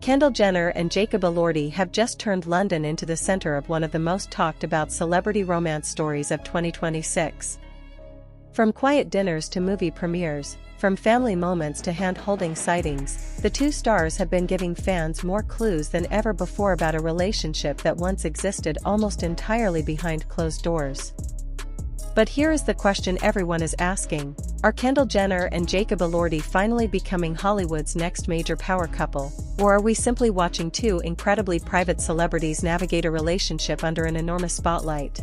Kendall Jenner and Jacob Elordi have just turned London into the center of one of the most talked about celebrity romance stories of 2026. From quiet dinners to movie premieres, from family moments to hand-holding sightings, the two stars have been giving fans more clues than ever before about a relationship that once existed almost entirely behind closed doors. But here is the question everyone is asking: are Kendall Jenner and Jacob Elordi finally becoming Hollywood's next major power couple, or are we simply watching two incredibly private celebrities navigate a relationship under an enormous spotlight?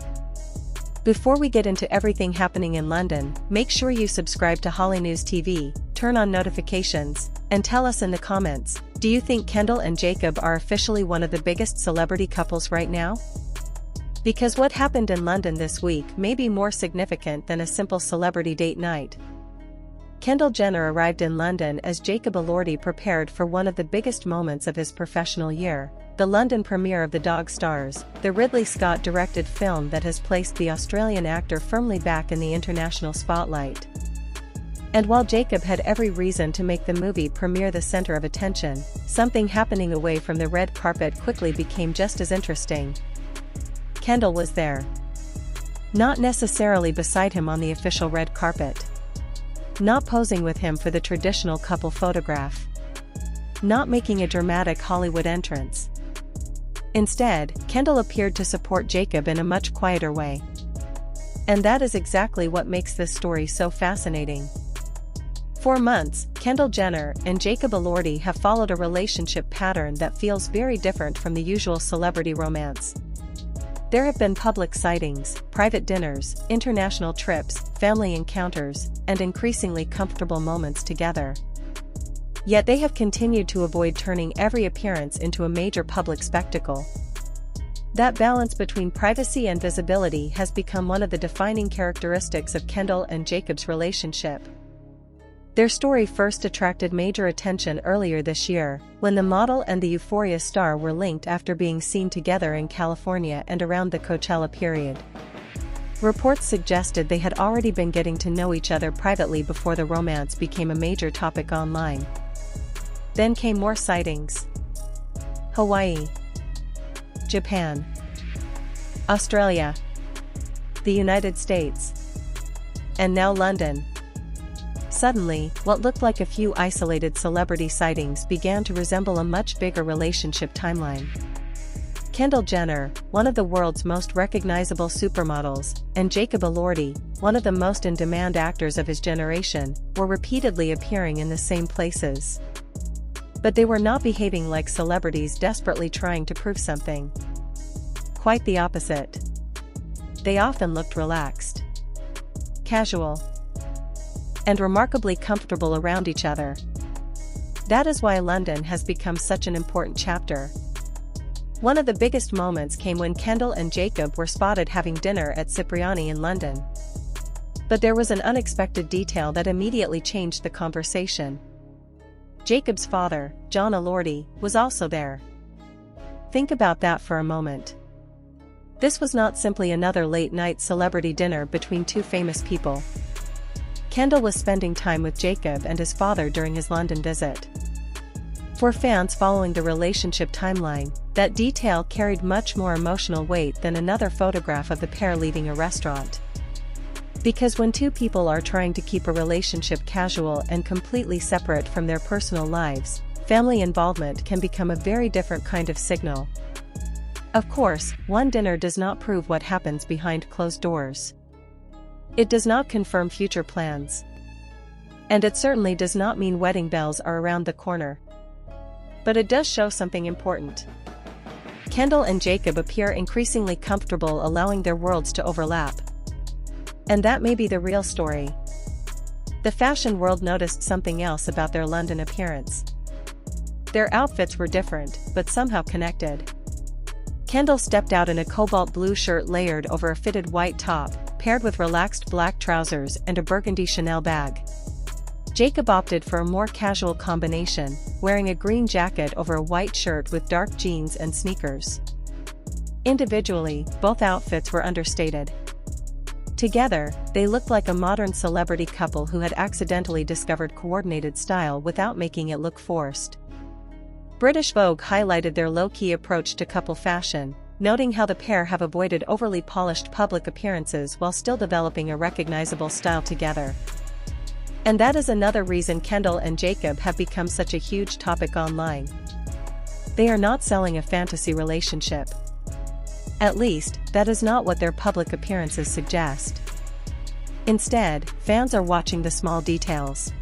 Before we get into everything happening in London, make sure you subscribe to HOLLYNEWS TV, turn on notifications, and tell us in the comments, do you think Kendall and Jacob are officially one of the biggest celebrity couples right now? Because what happened in London this week may be more significant than a simple celebrity date night. Kendall Jenner arrived in London as Jacob Elordi prepared for one of the biggest moments of his professional year, the London premiere of The Dog Stars, the Ridley Scott-directed film that has placed the Australian actor firmly back in the international spotlight. And while Jacob had every reason to make the movie premiere the center of attention, something happening away from the red carpet quickly became just as interesting. Kendall was there. Not necessarily beside him on the official red carpet. Not posing with him for the traditional couple photograph. Not making a dramatic Hollywood entrance. Instead, Kendall appeared to support Jacob in a much quieter way. And that is exactly what makes this story so fascinating. For months, Kendall Jenner and Jacob Elordi have followed a relationship pattern that feels very different from the usual celebrity romance. There have been public sightings, private dinners, international trips, family encounters, and increasingly comfortable moments together. Yet they have continued to avoid turning every appearance into a major public spectacle. That balance between privacy and visibility has become one of the defining characteristics of Kendall and Jacob's relationship. Their story first attracted major attention earlier this year, when the model and the Euphoria star were linked after being seen together in California and around the Coachella period. Reports suggested they had already been getting to know each other privately before the romance became a major topic online. Then came more sightings. Hawaii, Japan, Australia, the United States, and now London. Suddenly, what looked like a few isolated celebrity sightings began to resemble a much bigger relationship timeline. Kendall Jenner, one of the world's most recognizable supermodels, and Jacob Elordi, one of the most in-demand actors of his generation, were repeatedly appearing in the same places. But they were not behaving like celebrities desperately trying to prove something. Quite the opposite. They often looked relaxed, casual, and remarkably comfortable around each other. That is why London has become such an important chapter. One of the biggest moments came when Kendall and Jacob were spotted having dinner at Cipriani in London. But there was an unexpected detail that immediately changed the conversation. Jacob's father, John Elordi, was also there. Think about that for a moment. This was not simply another late-night celebrity dinner between two famous people. Kendall was spending time with Jacob and his father during his London visit. For fans following the relationship timeline, that detail carried much more emotional weight than another photograph of the pair leaving a restaurant. Because when two people are trying to keep a relationship casual and completely separate from their personal lives, family involvement can become a very different kind of signal. Of course, one dinner does not prove what happens behind closed doors. It does not confirm future plans. And it certainly does not mean wedding bells are around the corner. But it does show something important. Kendall and Jacob appear increasingly comfortable allowing their worlds to overlap. And that may be the real story. The fashion world noticed something else about their London appearance. Their outfits were different, but somehow connected. Kendall stepped out in a cobalt blue shirt layered over a fitted white top, paired with relaxed black trousers and a burgundy Chanel bag. Jacob opted for a more casual combination, wearing a green jacket over a white shirt with dark jeans and sneakers. Individually, both outfits were understated. Together, they looked like a modern celebrity couple who had accidentally discovered coordinated style without making it look forced. British Vogue highlighted their low-key approach to couple fashion, noting how the pair have avoided overly polished public appearances while still developing a recognizable style together. And that is another reason Kendall and Jacob have become such a huge topic online. They are not selling a fantasy relationship. At least, that is not what their public appearances suggest. Instead, fans are watching the small details.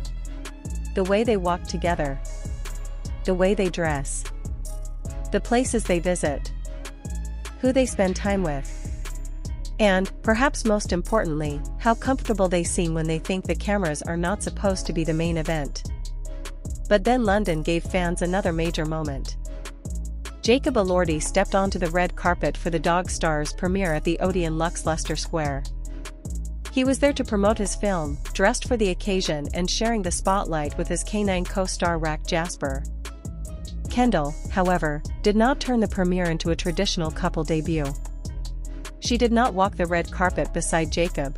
The way they walk together. The way they dress. The places they visit. Who they spend time with. And, perhaps most importantly, how comfortable they seem when they think the cameras are not supposed to be the main event. But then London gave fans another major moment. Jacob Elordi stepped onto the red carpet for the Dog Stars premiere at the Odeon Lux Leicester Square. He was there to promote his film, dressed for the occasion and sharing the spotlight with his canine co-star Rack Jasper. Kendall, however, did not turn the premiere into a traditional couple debut. She did not walk the red carpet beside Jacob.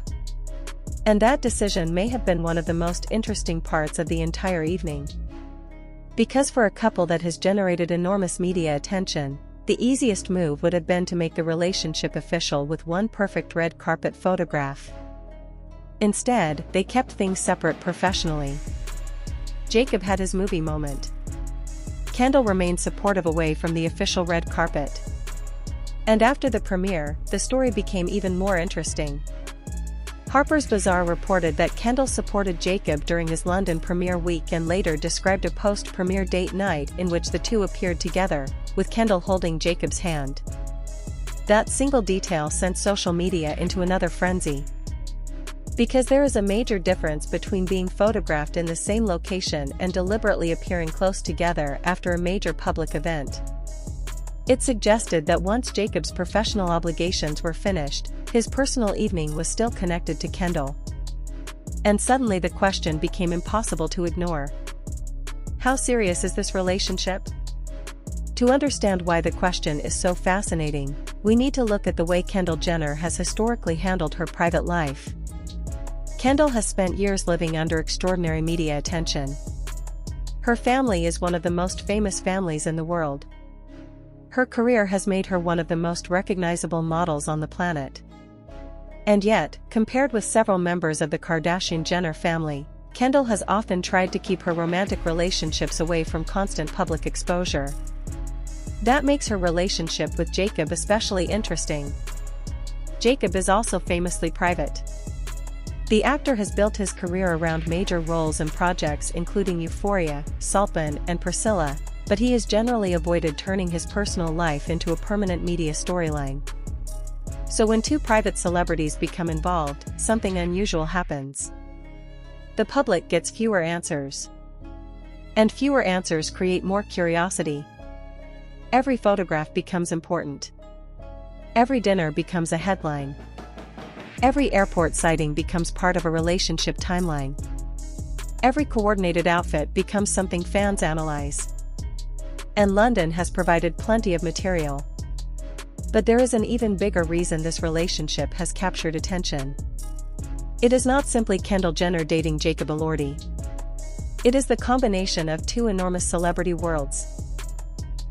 And that decision may have been one of the most interesting parts of the entire evening. Because for a couple that has generated enormous media attention, the easiest move would have been to make the relationship official with one perfect red carpet photograph. Instead, they kept things separate professionally. Jacob had his movie moment. Kendall remained supportive away from the official red carpet. And after the premiere, the story became even more interesting. Harper's Bazaar reported that Kendall supported Jacob during his London premiere week and later described a post-premiere date night in which the two appeared together, with Kendall holding Jacob's hand. That single detail sent social media into another frenzy. Because there is a major difference between being photographed in the same location and deliberately appearing close together after a major public event. It suggested that once Jacob's professional obligations were finished, his personal evening was still connected to Kendall. And suddenly the question became impossible to ignore. How serious is this relationship? To understand why the question is so fascinating, we need to look at the way Kendall Jenner has historically handled her private life. Kendall has spent years living under extraordinary media attention. Her family is one of the most famous families in the world. Her career has made her one of the most recognizable models on the planet. And yet, compared with several members of the Kardashian-Jenner family, Kendall has often tried to keep her romantic relationships away from constant public exposure. That makes her relationship with Jacob especially interesting. Jacob is also famously private. The actor has built his career around major roles and projects including Euphoria, Saltburn, and Priscilla, but he has generally avoided turning his personal life into a permanent media storyline. So when two private celebrities become involved, something unusual happens. The public gets fewer answers. And fewer answers create more curiosity. Every photograph becomes important. Every dinner becomes a headline. Every airport sighting becomes part of a relationship timeline. Every coordinated outfit becomes something fans analyze. And London has provided plenty of material. But there is an even bigger reason this relationship has captured attention. It is not simply Kendall Jenner dating Jacob Elordi. It is the combination of two enormous celebrity worlds.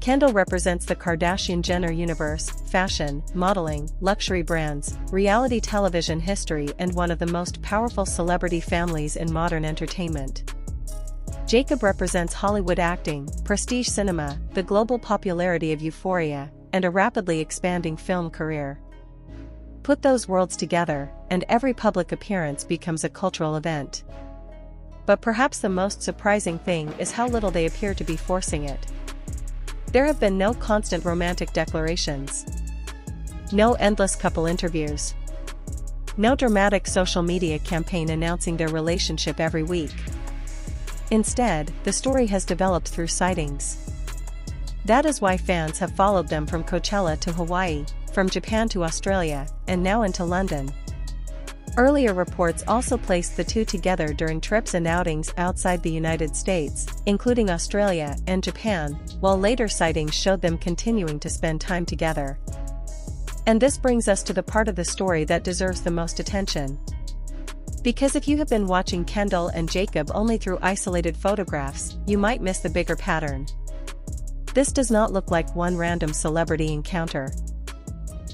Kendall represents the Kardashian-Jenner universe, fashion, modeling, luxury brands, reality television history, and one of the most powerful celebrity families in modern entertainment. Jacob represents Hollywood acting, prestige cinema, the global popularity of Euphoria, and a rapidly expanding film career. Put those worlds together, and every public appearance becomes a cultural event. But perhaps the most surprising thing is how little they appear to be forcing it. There have been no constant romantic declarations. No endless couple interviews. No dramatic social media campaign announcing their relationship every week. Instead, the story has developed through sightings. That is why fans have followed them from Coachella to Hawaii, from Japan to Australia, and now into London. Earlier reports also placed the two together during trips and outings outside the United States, including Australia and Japan, while later sightings showed them continuing to spend time together. And this brings us to the part of the story that deserves the most attention. Because if you have been watching Kendall and Jacob only through isolated photographs, you might miss the bigger pattern. This does not look like one random celebrity encounter.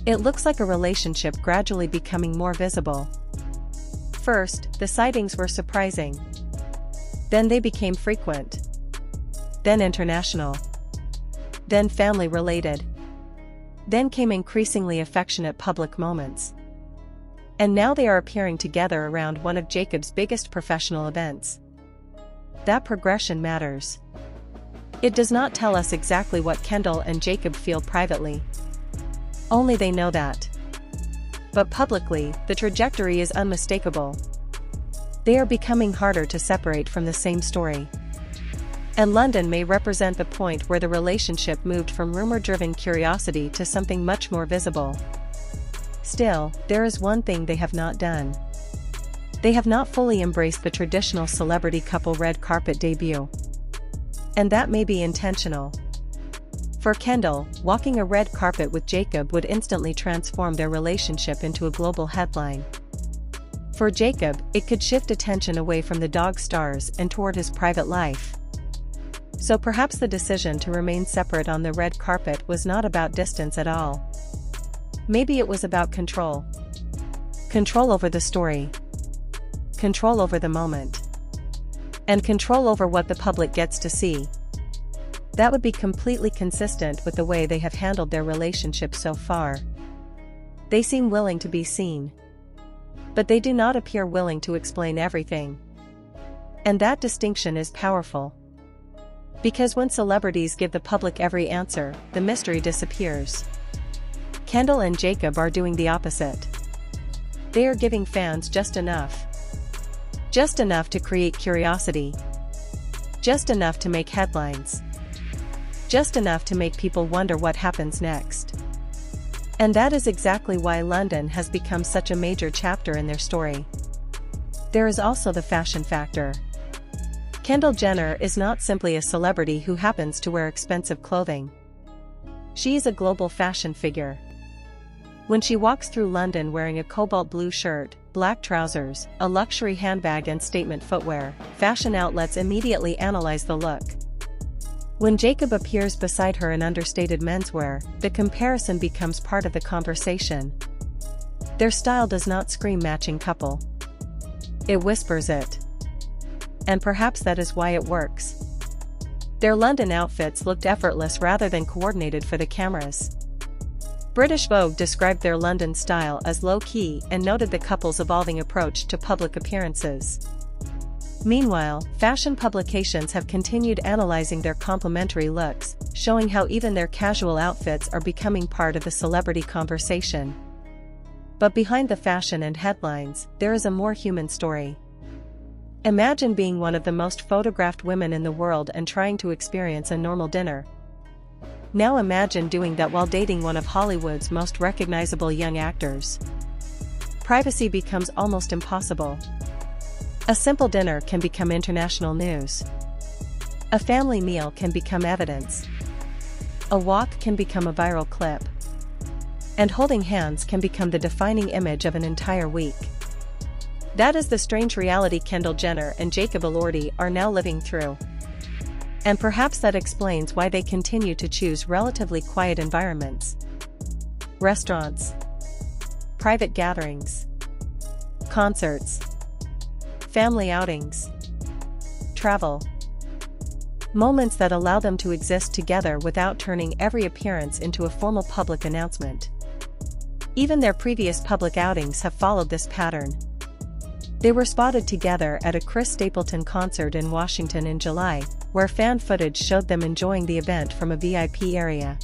It looks like a relationship gradually becoming more visible. First, the sightings were surprising. Then they became frequent. Then international. Then family-related. Then came increasingly affectionate public moments. And now they are appearing together around one of Jacob's biggest professional events. That progression matters. It does not tell us exactly what Kendall and Jacob feel privately. Only they know that. But publicly, the trajectory is unmistakable. They are becoming harder to separate from the same story. And London may represent the point where the relationship moved from rumor-driven curiosity to something much more visible. Still, there is one thing they have not done. They have not fully embraced the traditional celebrity couple red carpet debut. And that may be intentional. For Kendall, walking a red carpet with Jacob would instantly transform their relationship into a global headline. For Jacob, it could shift attention away from the dog stars and toward his private life. So perhaps the decision to remain separate on the red carpet was not about distance at all. Maybe it was about control. Control over the story. Control over the moment. And control over what the public gets to see. That would be completely consistent with the way they have handled their relationship so far. They seem willing to be seen. But they do not appear willing to explain everything. And that distinction is powerful. Because when celebrities give the public every answer, the mystery disappears. Kendall and Jacob are doing the opposite. They are giving fans just enough. Just enough to create curiosity. Just enough to make headlines. Just enough to make people wonder what happens next. And that is exactly why London has become such a major chapter in their story. There is also the fashion factor. Kendall Jenner is not simply a celebrity who happens to wear expensive clothing. She is a global fashion figure. When she walks through London wearing a cobalt blue shirt, black trousers, a luxury handbag and statement footwear, fashion outlets immediately analyze the look. When Jacob appears beside her in understated menswear, the comparison becomes part of the conversation. Their style does not scream matching couple. It whispers it. And perhaps that is why it works. Their London outfits looked effortless rather than coordinated for the cameras. British Vogue described their London style as low-key and noted the couple's evolving approach to public appearances. Meanwhile, fashion publications have continued analyzing their complementary looks, showing how even their casual outfits are becoming part of the celebrity conversation. But behind the fashion and headlines, there is a more human story. Imagine being one of the most photographed women in the world and trying to experience a normal dinner. Now imagine doing that while dating one of Hollywood's most recognizable young actors. Privacy becomes almost impossible. A simple dinner can become international news. A family meal can become evidence. A walk can become a viral clip. And holding hands can become the defining image of an entire week. That is the strange reality Kendall Jenner and Jacob Elordi are now living through. And perhaps that explains why they continue to choose relatively quiet environments. Restaurants. Private gatherings. Concerts. Family outings. Travel. Moments that allow them to exist together without turning every appearance into a formal public announcement. Even their previous public outings have followed this pattern. They were spotted together at a Chris Stapleton concert in Washington in July, where fan footage showed them enjoying the event from a VIP area.